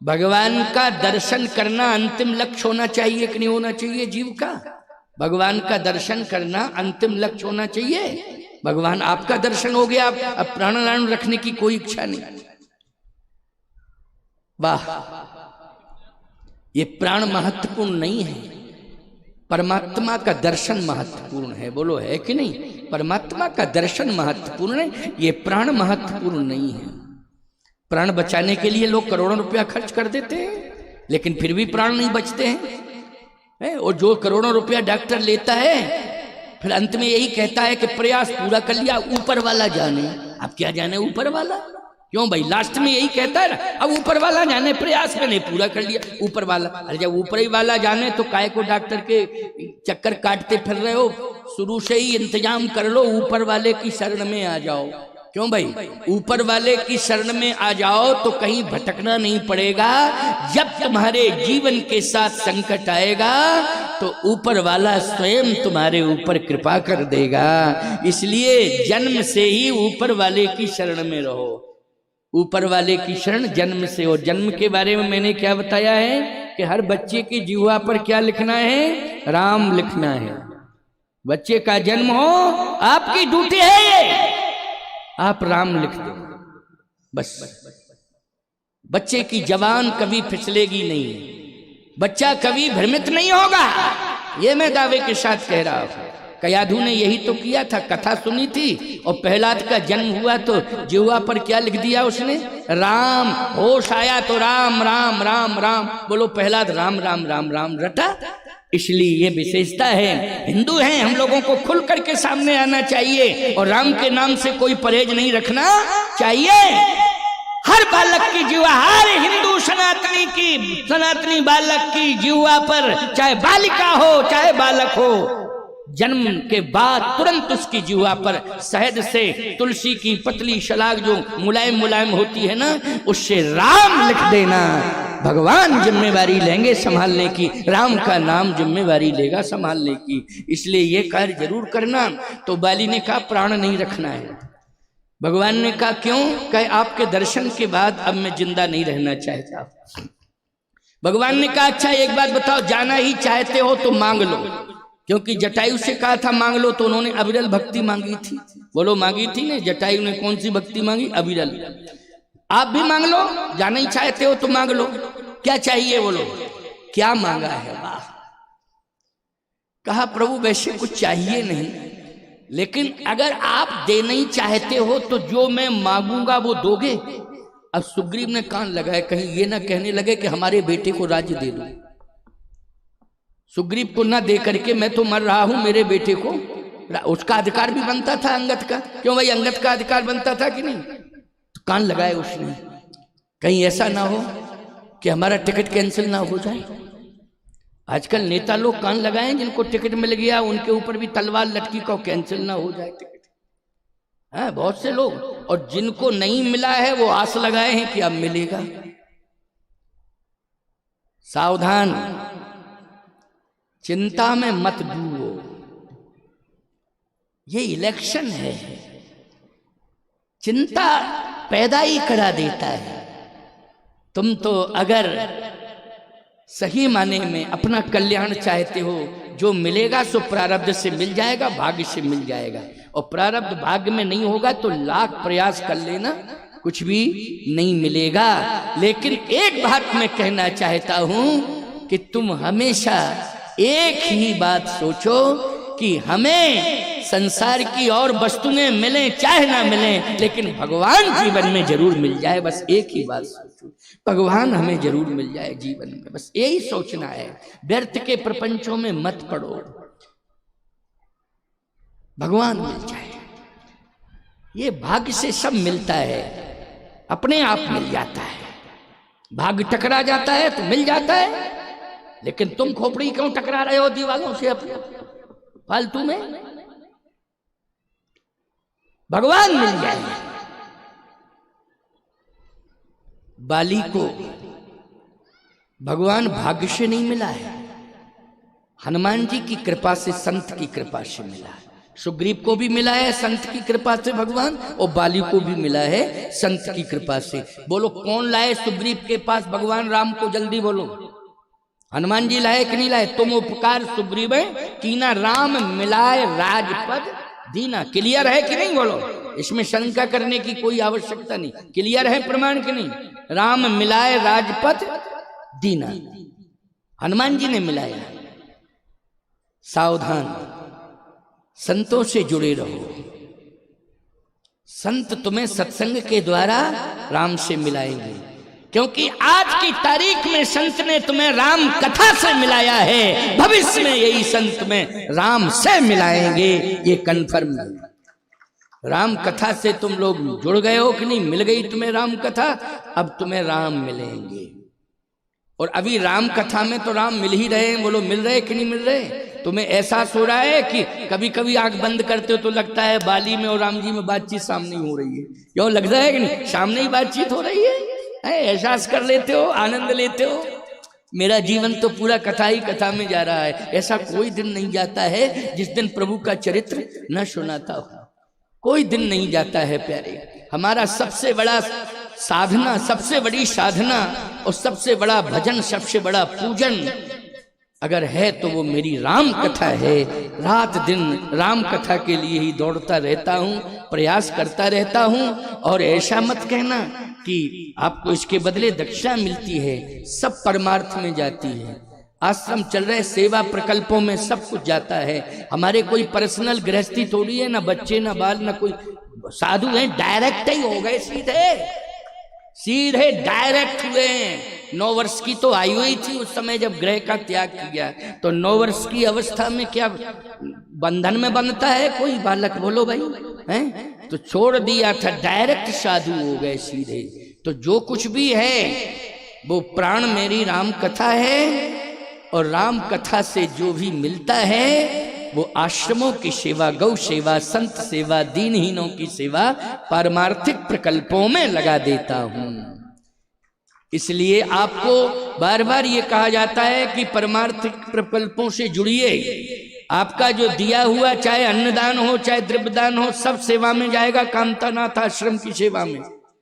भगवान का दर्शन करना अंतिम लक्ष्य होना चाहिए कि नहीं होना चाहिए जीव का? भगवान का दर्शन करना अंतिम लक्ष्य होना चाहिए। भगवान आपका दर्शन हो गया, अब प्राणायाम रखने की कोई इच्छा नहीं। वाह, ये प्राण महत्वपूर्ण नहीं है, परमात्मा का दर्शन महत्वपूर्ण है। बोलो है कि नहीं? परमात्मा का दर्शन महत्वपूर्ण है, ये प्राण महत्वपूर्ण नहीं है। प्राण बचाने के लिए लोग करोड़ों रुपया खर्च कर देते हैं, लेकिन फिर भी प्राण नहीं बचते हैं। और जो करोड़ों रुपया डॉक्टर लेता है, फिर अंत में यही कहता है कि प्रयास पूरा कर लिया, ऊपर वाला जाने। अब क्या जाने ऊपर वाला? क्यों भाई, लास्ट में यही कहता है ना, अब ऊपर वाला जाने, प्रयास मैंने पूरा कर लिया, ऊपर वाला। अरे जब ऊपर ही वाला जाने तो काय को डॉक्टर के चक्कर काटते फिर रहे हो? शुरू से ही इंतजाम कर लो, ऊपर वाले की शरण में आ जाओ। क्यों भाई, ऊपर वाले की शरण में आ जाओ तो कहीं भटकना नहीं पड़ेगा। जब तुम्हारे जीवन के साथ संकट आएगा तो ऊपर वाला स्वयं तुम्हारे ऊपर कृपा कर देगा। इसलिए जन्म से ही ऊपर वाले की शरण में रहो। ऊपर वाले की शरण जन्म से। और जन्म के बारे में मैंने क्या बताया है कि हर बच्चे की जीवा पर क्या लिखना है? राम लिखना है। बच्चे का जन्म हो, आपकी ड्यूटी है ये, आप राम लिख दो बस। बच्चे की जबान कभी फिसलेगी नहीं, बच्चा कभी भ्रमित नहीं होगा, ये मैं दावे के साथ कह रहा हूं। कयाधु ने यही तो किया था, कथा सुनी थी और प्रहलाद का जन्म हुआ तो जिह्वा पर क्या लिख दिया उसने? राम। होश आया तो राम राम राम राम, बोलो प्रहलाद राम राम राम राम रटा। इसलिए ये विशेषता है, हिंदू हैं हम, लोगों को खुल करके सामने आना चाहिए और राम के नाम से कोई परहेज नहीं रखना चाहिए। हर बालक की जीवा, हर हिंदू सनातनी बालक की जीवा पर, चाहे बालिका हो चाहे बालक हो, जन्म के बाद तुरंत उसकी जीवा पर शहद से तुलसी की पतली शलाग जो मुलायम मुलायम होती है ना, उससे राम लिख देना। भगवान जिम्मेवारी लेंगे संभालने की, राम का नाम जिम्मेवारी लेगा संभालने की। इसलिए ये कार्य जरूर करना। तो बाली ने कहा प्राण नहीं रखना है। भगवान ने कहा क्यों? कहे आपके दर्शन के बाद अब मैं जिंदा नहीं रहना चाहता। भगवान ने कहा अच्छा एक बात बताओ, जाना ही चाहते हो तो मांग लो। क्योंकि जटायु से कहा था मांग लो, तो उन्होंने अविरल भक्ति मांगी थी। बोलो मांगी थी ना? जटायु ने कौन सी भक्ति मांगी? अविरल। आप भी मांग लो, जाना ही चाहते हो तो मांग लो। क्या चाहिए बोलो? क्या मांगा है? वाह। कहा प्रभु वैसे कुछ चाहिए नहीं, लेकिन अगर आप देना ही चाहते हो तो जो मैं मांगूंगा वो दोगे। अब सुग्रीव ने कान लगाए, कहीं ये ना कहने लगे कि हमारे बेटे को राज्य दे दो। सुग्रीव को ना दे करके मैं तो मर रहा हूं, मेरे बेटे को, उसका अधिकार भी बनता था अंगद का। क्यों भाई, अंगद का अधिकार बनता था कि नहीं? तो कान लगाए उसने, कहीं ऐसा ना हो कि हमारा टिकट कैंसिल ना हो जाए। आजकल नेता लोग कान लगाए, जिनको टिकट मिल गया उनके ऊपर भी तलवार लटकी को कैंसिल ना हो जाए टिकट। हाँ, बहुत से लोग, और जिनको नहीं मिला है वो आस लगाए हैं कि अब मिलेगा। सावधान, चिंता में मत डूबो। ये इलेक्शन है, चिंता पैदा ही करा देता है। तुम तो अगर सही माने में अपना कल्याण चाहते हो, जो मिलेगा सो प्रारब्ध से मिल जाएगा, भाग्य से मिल जाएगा। और प्रारब्ध भाग्य में नहीं होगा तो लाख प्रयास कर लेना, कुछ भी नहीं मिलेगा। लेकिन एक बात मैं कहना चाहता हूं कि तुम हमेशा एक ही बात सोचो कि हमें संसार की और वस्तुएं मिलें चाहे ना मिलें, लेकिन भगवान जीवन में जरूर मिल जाए। बस एक ही बात सोचो, भगवान हमें जरूर मिल जाए जीवन में, बस यही सोचना है। व्यर्थ के प्रपंचों में मत पड़ो, भगवान मिल जाए। ये भाग्य से सब मिलता है, अपने आप मिल जाता है। भाग्य टकरा जाता है तो मिल जाता है, लेकिन तुम खोपड़ी क्यों टकरा रहे हो दीवालों से अपने फालतू में? भगवान मिल जाएंगे। बाली को भगवान भाग्य से नहीं मिला है, हनुमान जी की कृपा से, संत की कृपा से मिला है। सुग्रीव को भी मिला है संत की कृपा से भगवान, और बाली को भी मिला है संत की कृपा से। बोलो कौन लाए सुग्रीव के पास भगवान राम को? जल्दी बोलो। हनुमान जी लाए कि नहीं लाए? तुम उपकार सुग्रीव कीना, राम मिलाए राजपद दीना। क्लियर है कि नहीं? बोलो, इसमें शंका करने की कोई आवश्यकता नहीं। क्लियर है प्रमाण कि नहीं? राम मिलाए राजपद दीना, हनुमान जी ने मिलाया। सावधान, संतों से जुड़े रहो। संत तुम्हें सत्संग के द्वारा राम से मिलाएंगे, क्योंकि आज की तारीख में संत ने तुम्हें राम कथा से मिलाया है, भविष्य में यही संत में राम से मिलाएंगे, ये कन्फर्म है। राम कथा से तुम लोग जुड़ गए हो कि नहीं? मिल गई तुम्हें राम कथा, अब तुम्हें राम मिलेंगे। और अभी राम कथा में तो राम मिल ही रहे हैं। बोलो मिल रहे कि नहीं मिल रहे? तुम्हें एहसास हो रहा है कि कभी कभी आंख बंद करते हो तो लगता है बाली में और राम जी में बातचीत सामने ही हो रही है। क्यों लग रहा है कि नहीं? सामने ही बातचीत हो रही है। एहसास कर लेते हो, आनंद लेते हो। मेरा जीवन तो पूरा कथा ही कथा में जा रहा है। ऐसा कोई दिन नहीं जाता है जिस दिन प्रभु का चरित्र न सुनाता हो। कोई दिन नहीं जाता है प्यारे। हमारा सबसे बड़ा साधना, सबसे बड़ी साधना और सबसे बड़ा भजन, सबसे बड़ा पूजन अगर है तो वो मेरी राम कथा है। रात दिन राम कथा के लिए ही दौड़ता रहता हूँ, प्रयास करता रहता हूँ। और ऐसा मत कहना कि आपको इसके बदले दक्षिणा मिलती है, सब परमार्थ में जाती है। आश्रम चल रहे, सेवा प्रकल्पों में सब कुछ जाता है। हमारे कोई पर्सनल गृहस्थी थोड़ी है, ना बच्चे ना बाल ना कोई साधु है। डायरेक्ट ही हो गए, सीधे डायरेक्ट हुए। 9 वर्ष की तो आयु ही थी उस समय जब ग्रह का त्याग किया। तो 9 वर्ष की अवस्था में क्या बंधन में बंधता है कोई बालक? बोलो भाई, हैं? तो छोड़ दिया था, डायरेक्ट साधु हो गए सीधे। तो जो कुछ भी है वो प्राण मेरी राम कथा है, और राम कथा से जो भी मिलता है वो आश्रमों की सेवा, गौ सेवा, संत सेवा, दीनहीनों की सेवा, पारमार्थिक प्रकल्पों में लगा देता हूं। इसलिए आपको बार बार ये कहा जाता है कि परमार्थिक प्रकल्पों से जुड़िए। आपका जो दिया हुआ, चाहे अन्नदान हो चाहे द्रव्यदान हो, सब सेवा में जाएगा। कामतानाथ आश्रम की सेवा में,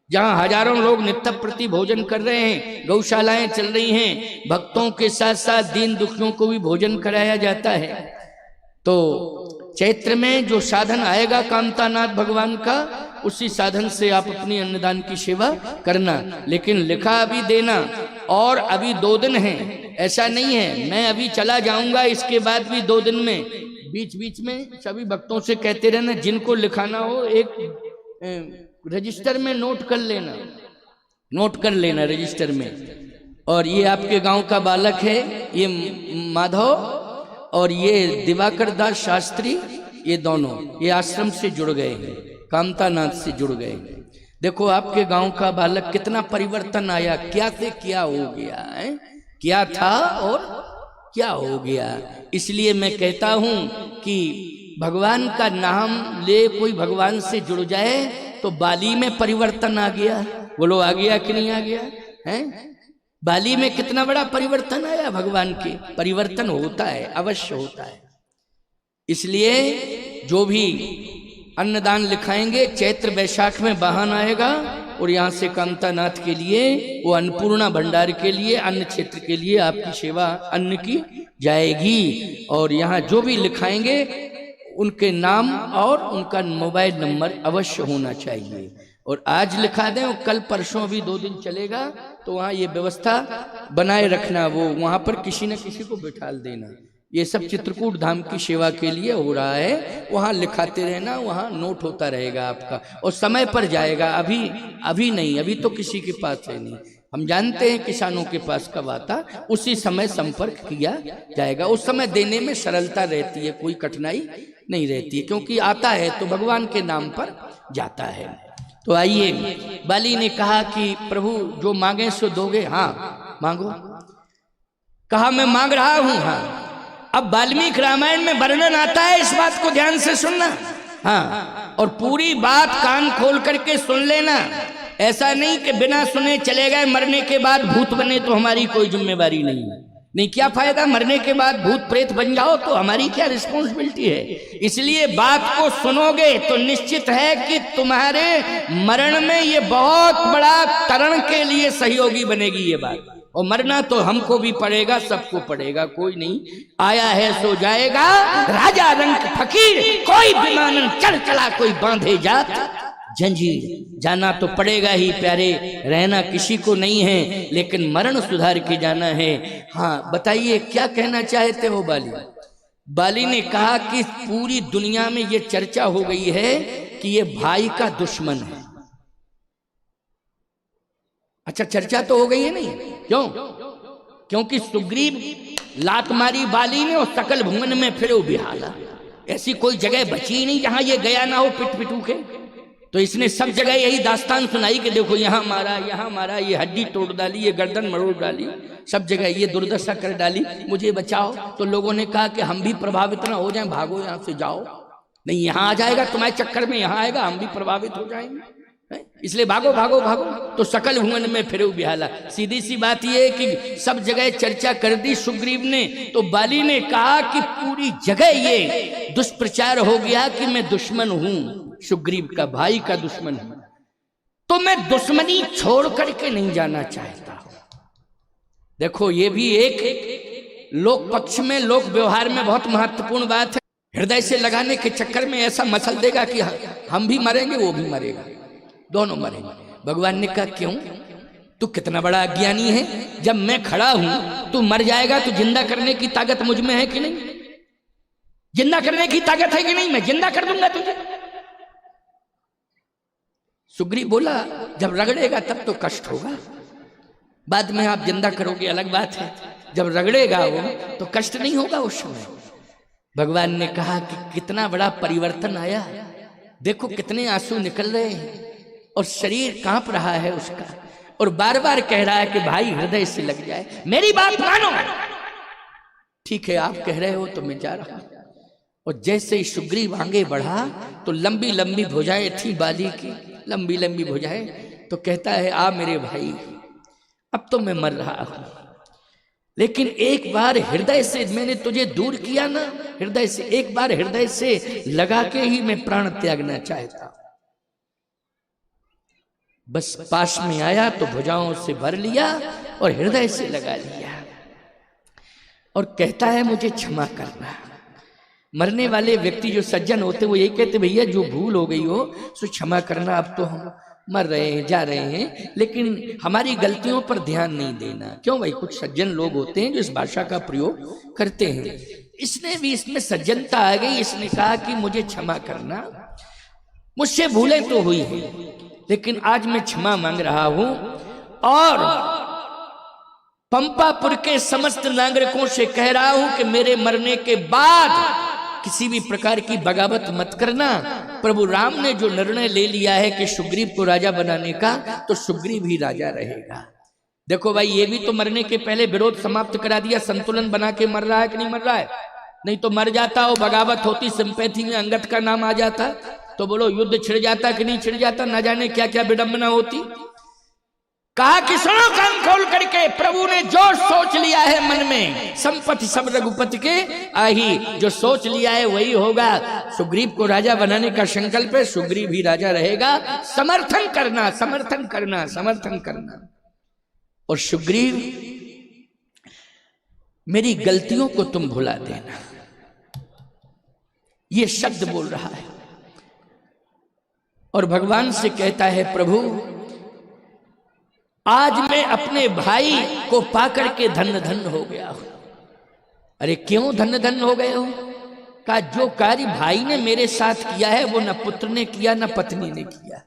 जहां हजारों लोग नित्य प्रति भोजन कर रहे हैं, गौशालाएं चल रही हैं, भक्तों के साथ साथ दीन दुखियों को भी भोजन कराया जाता है। तो चैत्र में जो साधन आएगा कामतानाथ भगवान का, उसी साधन से आप अपनी अन्नदान की सेवा करना। लेकिन लिखा अभी देना, और अभी 2 दिन हैं, ऐसा नहीं है मैं अभी चला जाऊंगा, इसके बाद भी 2 दिन में। बीच बीच में सभी भक्तों से कहते रहना, जिनको लिखाना हो एक रजिस्टर में नोट कर लेना रजिस्टर में। और ये आपके गांव का बालक है, ये माधव और ये दिवाकर दास शास्त्री, ये दोनों ये आश्रम से जुड़ गए हैं, कामतानाथ से जुड़ गए हैं। देखो आपके गांव का बालक कितना परिवर्तन आया, क्या से क्या हो गया है, क्या था और क्या हो गया। इसलिए मैं कहता हूं कि भगवान का नाम ले कोई भगवान से जुड़ जाए तो बाली में परिवर्तन आ गया। बोलो आ गया कि नहीं आ गया है? बाली में कितना बड़ा परिवर्तन आया। भगवान के परिवर्तन होता है, अवश्य होता है। इसलिए जो भी अन्नदान लिखाएंगे, चैत्र वैशाख में वाहन आएगा और यहाँ से कामतानाथ के लिए, वो अन्नपूर्णा भंडार के लिए, अन्न क्षेत्र के लिए आपकी सेवा अन्न की जाएगी। और यहाँ जो भी लिखाएंगे उनके नाम और उनका मोबाइल नंबर अवश्य होना चाहिए। और आज लिखा दें और कल परसों भी 2 दिन चलेगा तो वहाँ ये व्यवस्था बनाए रखना, वो वहाँ पर किसी न किसी को बिठा देना। ये सब चित्रकूट धाम की सेवा के लिए हो रहा है, वहाँ लिखाते रहना, वहाँ नोट होता रहेगा आपका और समय पर जाएगा। अभी नहीं, अभी तो किसी के पास है नहीं। हम जानते हैं किसानों के पास कब आता, उसी समय संपर्क किया जाएगा। उस समय देने में सरलता रहती है, कोई कठिनाई नहीं रहती है, क्योंकि आता है तो भगवान के नाम पर जाता है। तो आइए, बाली ने कहा कि प्रभु जो मांगे सो दोगे। हाँ मांगो। कहा मैं मांग रहा हूं। हाँ। अब वाल्मीकि रामायण में वर्णन आता है, इस बात को ध्यान से सुनना। हाँ, और पूरी बात कान खोल करके सुन लेना। ऐसा नहीं कि बिना सुने चले गए, मरने के बाद भूत बने तो हमारी कोई जिम्मेवारी नहीं है। नहीं, क्या फायदा, मरने के बाद भूत प्रेत बन जाओ तो हमारी क्या रिस्पॉन्सिबिलिटी है। इसलिए बात को सुनोगे तो निश्चित है कि तुम्हारे मरण में ये बहुत बड़ा तरण के लिए सहयोगी बनेगी ये बात। और मरना तो हमको भी पड़ेगा, सबको पड़ेगा, कोई नहीं आया है सो जाएगा। राजा रंग फकीर कोई विमानन चढ़ चला, कोई बांधे जात जंजीर। जाना तो पड़ेगा ही प्यारे, रहना किसी को नहीं है, लेकिन मरण सुधार के जाना है। हाँ बताइए क्या कहना चाहते हो बाली? बाली ने कहा कि पूरी दुनिया में ये चर्चा हो गई है कि ये भाई का दुश्मन है। अच्छा, चर्चा तो हो गई है नहीं? क्यों? क्योंकि सुग्रीव लात मारी बाली ने और सकल भुवन में फिर बिहाला। ऐसी कोई जगह बची नहीं जहां ये गया ना हो पिट पिटू के। तो इसने सब जगह यही दास्तान सुनाई कि देखो यहाँ मारा, ये हड्डी तोड़ डाली, ये गर्दन मरोड़ डाली, सब जगह ये दुर्दशा कर डाली, मुझे बचाओ। तो लोगों ने कहा कि हम भी प्रभावित ना हो जाएं, भागो यहाँ से, जाओ। नहीं, यहाँ आ जाएगा तुम्हारे चक्कर में, यहाँ आएगा हम भी प्रभावित हो जाएंगे, इसलिए भागो भागो भागो। तो सकल भुवन में फिर बिहाला। सीधी सी बात यह कि सब जगह चर्चा कर दी सुग्रीव ने। तो बाली ने कहा कि पूरी जगह ये दुष्प्रचार हो गया कि मैं दुश्मन हूं, सुग्रीव का भाई का दुश्मन हूं। तो मैं दुश्मनी छोड़ करके नहीं जाना चाहता हूं। देखो ये भी एक लोक पक्ष में, लोक व्यवहार में बहुत महत्वपूर्ण बात है। हृदय से लगाने के चक्कर में ऐसा मसल देगा कि हम भी मरेंगे, वो भी मरेगा, दोनों मरेंगे। भगवान ने कहा क्यों? तू कितना बड़ा अज्ञानी है। जब मैं खड़ा हूं तू मर जाएगा, तो जिंदा करने की ताकत मुझ में है कि नहीं? जिंदा करने की ताकत है कि नहीं? मैं जिंदा कर दूंगा तुझे। सुग्रीव बोला जब रगड़ेगा तब तो कष्ट होगा, बाद में आप जिंदा करोगे अलग बात है। जब रगड़ेगा वो तो कष्ट नहीं होगा उस समय। भगवान ने कहा कि कितना बड़ा परिवर्तन आया, देखो कितने आंसू निकल रहे हैं और शरीर कांप रहा है उसका, और बार बार कह रहा है कि भाई हृदय से लग जाए, मेरी बात मानो। ठीक है आप कह रहे हो तो मैं जा रहा हूं। और जैसे ही सुग्रीव आगे बढ़ा तो लंबी लंबी भुजाएं थी बाली की, लंबी लंबी भुजाएं। तो कहता है आ मेरे भाई, अब तो मैं मर रहा हूं, लेकिन एक बार हृदय से मैंने तुझे दूर किया ना, हृदय से एक बार हृदय से लगा के ही मैं प्राण त्यागना चाहता हूं। बस पास में आया तो भुजाओं से भर लिया और हृदय से लगा लिया और कहता है मुझे क्षमा करना। मरने वाले व्यक्ति जो सज्जन होते वो यही कहते भैया जो भूल हो गई हो सो क्षमा करना, अब तो हम मर रहे हैं, जा रहे हैं, लेकिन हमारी गलतियों पर ध्यान नहीं देना। क्यों भाई? कुछ सज्जन लोग होते हैं जो इस भाषा का प्रयोग करते हैं। इसने भी इसमें सज्जनता आ गई, इसने कहा कि मुझे क्षमा करना, मुझसे भूलें तो हुई है, लेकिन आज मैं क्षमा मांग रहा हूं और पंपापुर के समस्त नागरिकों से कह रहा हूं कि मेरे मरने के बाद किसी भी प्रकार की बगावत मत करना। प्रभु राम ने जो निर्णय ले लिया है कि सुग्रीव को राजा बनाने का, तो सुग्रीव ही राजा रहेगा। देखो भाई ये भी तो मरने के पहले विरोध समाप्त करा दिया, संतुलन बना के मर रहा है कि नहीं मर रहा है? नहीं तो मर जाता हो, बगावत होती, सिंपैथी में अंगद का नाम आ जाता, तो बोलो युद्ध छिड़ जाता कि नहीं छिड़ जाता, ना जाने क्या क्या विडंबना होती। कहा कि सुनो कान खोल करके, प्रभु ने जो सोच लिया है मन में, संपत्ति सब रघुपति के आही, जो सोच लिया है वही होगा। सुग्रीव को राजा बनाने का संकल्प है, सुग्रीव ही राजा रहेगा। समर्थन करना, समर्थन करना, समर्थन करना। और सुग्रीव, मेरी गलतियों को तुम भुला देना, ये शब्द बोल रहा है। और भगवान से कहता है, प्रभु आज मैं अपने भाई को पाकर के धन्य धन्य हो गया हूं। अरे क्यों धन्य धन्य हो गए हो? कहा जो कार्य भाई ने मेरे साथ किया है वो न पुत्र ने किया न पत्नी ने किया,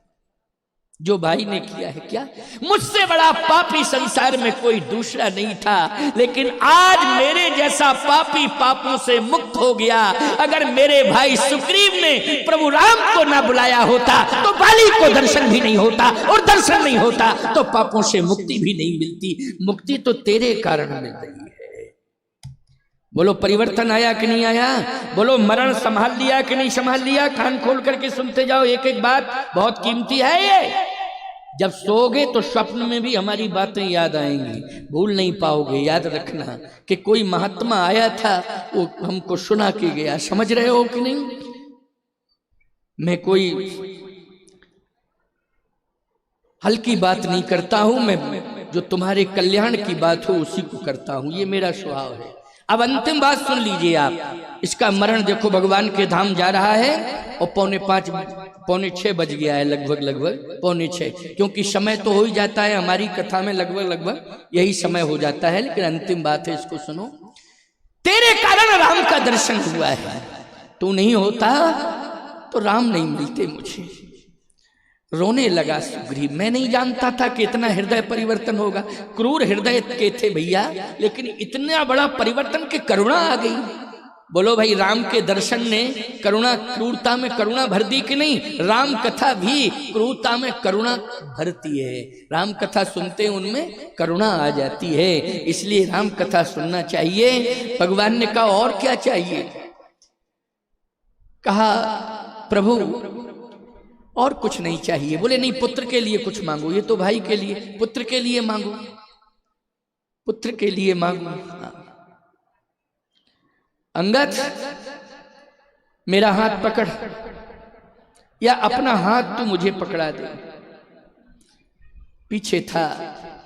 जो भाई ने किया है। क्या मुझसे बड़ा पापी संसार में कोई दूसरा नहीं था, लेकिन आज मेरे जैसा पापी पापों से मुक्त हो गया। अगर मेरे भाई सुग्रीव ने प्रभु राम को ना बुलाया होता तो बाली को दर्शन भी नहीं होता, और दर्शन नहीं होता तो पापों से मुक्ति भी नहीं मिलती। मुक्ति तो तेरे कारण मिल रही है। बोलो परिवर्तन आया कि नहीं आया? बोलो मरण संभाल लिया कि नहीं संभाल लिया? कान खोल करके सुनते जाओ, एक एक बात बहुत कीमती है ये। जब सोओगे तो स्वप्न में भी हमारी बातें याद आएंगी, भूल नहीं पाओगे। याद रखना कि कोई महात्मा आया था, वो हमको सुना के गया। समझ रहे हो कि नहीं? मैं कोई हल्की बात नहीं करता हूं, मैं जो तुम्हारे कल्याण की बात हो उसी को करता हूं, ये मेरा स्वभाव है। अब अंतिम बात सुन लीजिए आप। इसका मरण देखो, भगवान के धाम जा रहा है और 5:45 बज गया है, लगभग 5:45, क्योंकि समय तो हो ही जाता है हमारी कथा में, लगभग यही समय हो जाता है। लेकिन अंतिम बात है, इसको सुनो। तेरे कारण राम का दर्शन हुआ है, तू नहीं होता तो राम नहीं मिलते मुझे। रोने लगा सुग्रीव। मैं नहीं जानता था कि इतना हृदय परिवर्तन होगा। क्रूर हृदय के थे भैया, लेकिन इतना बड़ा परिवर्तन की करुणा आ गई। बोलो भाई, राम के दर्शन ने करुणा, क्रूरता में करुणा भर दी कि नहीं? राम कथा भी क्रूरता में करुणा भरती है। राम कथा सुनते उनमें करुणा आ जाती है, इसलिए राम कथा सुनना चाहिए। भगवान ने कहा और क्या चाहिए? कहा प्रभु और कुछ नहीं चाहिए। बोले नहीं, पुत्र के लिए कुछ मांगो। ये तो भाई के लिए, पुत्र के लिए मांगो, पुत्र के लिए मांगो। अंगद, मेरा हाथ पकड़, या अपना हाथ तू मुझे पकड़ा दे। पीछे था,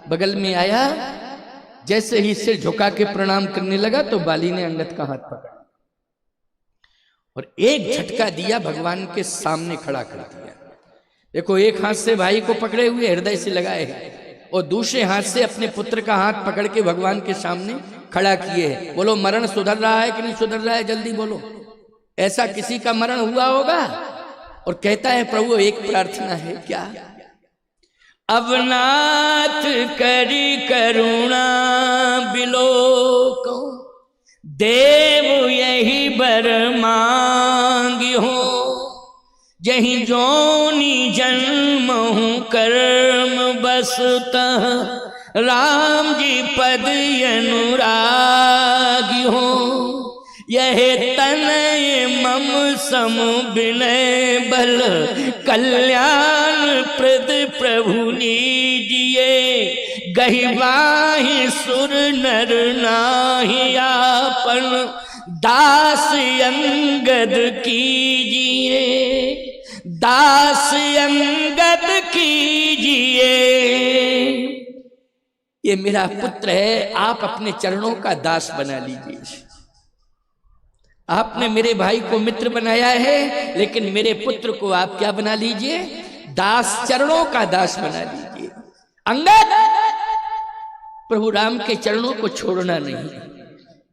बगल में आया, जैसे ही सिर झुका के प्रणाम करने लगा तो बाली ने अंगद का हाथ पकड़ा और एक झटका दिया, भगवान के सामने खड़ा कर दिया। देखो, एक हाथ से भाई को पकड़े हुए हृदय से लगाए हैं और दूसरे हाथ से अपने पुत्र का हाथ पकड़ के भगवान के सामने खड़ा किए है। बोलो मरण सुधर रहा है कि नहीं सुधर रहा है? जल्दी बोलो। ऐसा किसी का मरण हुआ होगा? और कहता है प्रभु एक प्रार्थना है, क्या? अवनाथ करी करुणा बिलोको, देव यही बर मांगी हो। जही जोनी जन्म हूँ कर्म बसता, राम जी पद अनुरागी हो। यह तनय मम सम विनय बल, कल्याण प्रद प्रभु लीजिए। गहिवाहि सुर नर नाहि आपन, दास अंगद कीजिए, दास अंगद कीजिए। ये मेरा पुत्र है, आप अपने चरणों का दास बना लीजिए। आपने मेरे भाई को मित्र बनाया है, लेकिन मेरे पुत्र को आप क्या बना लीजिए? दास, चरणों का दास बना लीजिए। अंगद, प्रभु राम के चरणों को छोड़ना नहीं,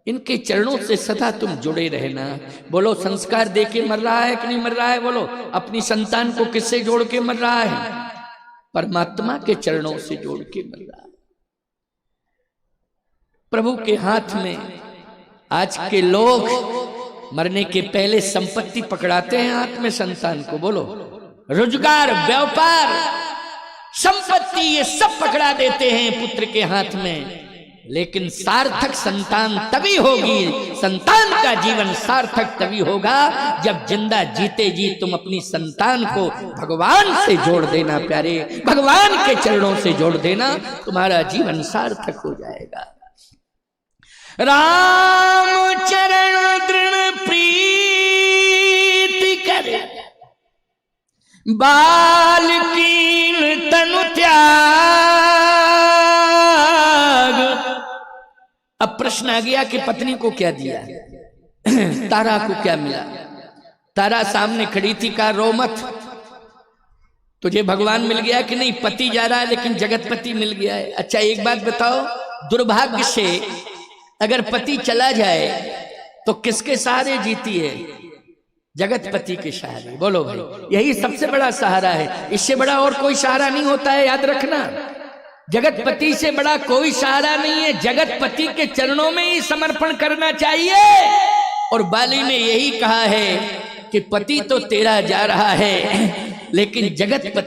इनके चरणों से सदा तुम जुड़े रहना। बोलो संस्कार दे के मर रहा है कि नहीं मर रहा है? बोलो अपनी संतान को किससे जोड़ के मर रहा है? परमात्मा के चरणों से जोड़ के मर रहा है। प्रभु के हाथ में आज के लोग मरने के पहले संपत्ति पकड़ाते हैं हाथ में संतान को। बोलो रोजगार, व्यापार, संपत्ति, ये सब पकड़ा देते हैं पुत्र के हाथ में। लेकिन सार्थक संतान तभी होगी, संतान का जीवन सार्थक तभी होगा जब जिंदा जीते जी तुम अपनी संतान को भगवान से जोड़ देना प्यारे, भगवान के चरणों से जोड़ देना, तुम्हारा जीवन सार्थक हो जाएगा। राम चरण दृढ़ प्रीति करे, बाल कीन तनु त्याग। अब प्रश्न आ गया कि पत्नी को क्या दिया, तारा को क्या मिला? तारा सामने खड़ी थी, कहा रो मत, तुझे भगवान मिल गया कि नहीं? पति जा रहा है लेकिन जगतपति मिल गया है। अच्छा एक बात बताओ, दुर्भाग्य से अगर पति चला जाए तो किसके सहारे जीती है? जगतपति के सहारे। बोलो भाई, यही सबसे बड़ा सहारा है, इससे बड़ा और कोई सहारा नहीं होता है, याद रखना। जगतपति से बड़ा कोई सहारा नहीं है, जगतपति के चरणों में ही समर्पण करना चाहिए। और बाली ने यही कहा है कि पति तो तेरा जा रहा है लेकिन जगतपति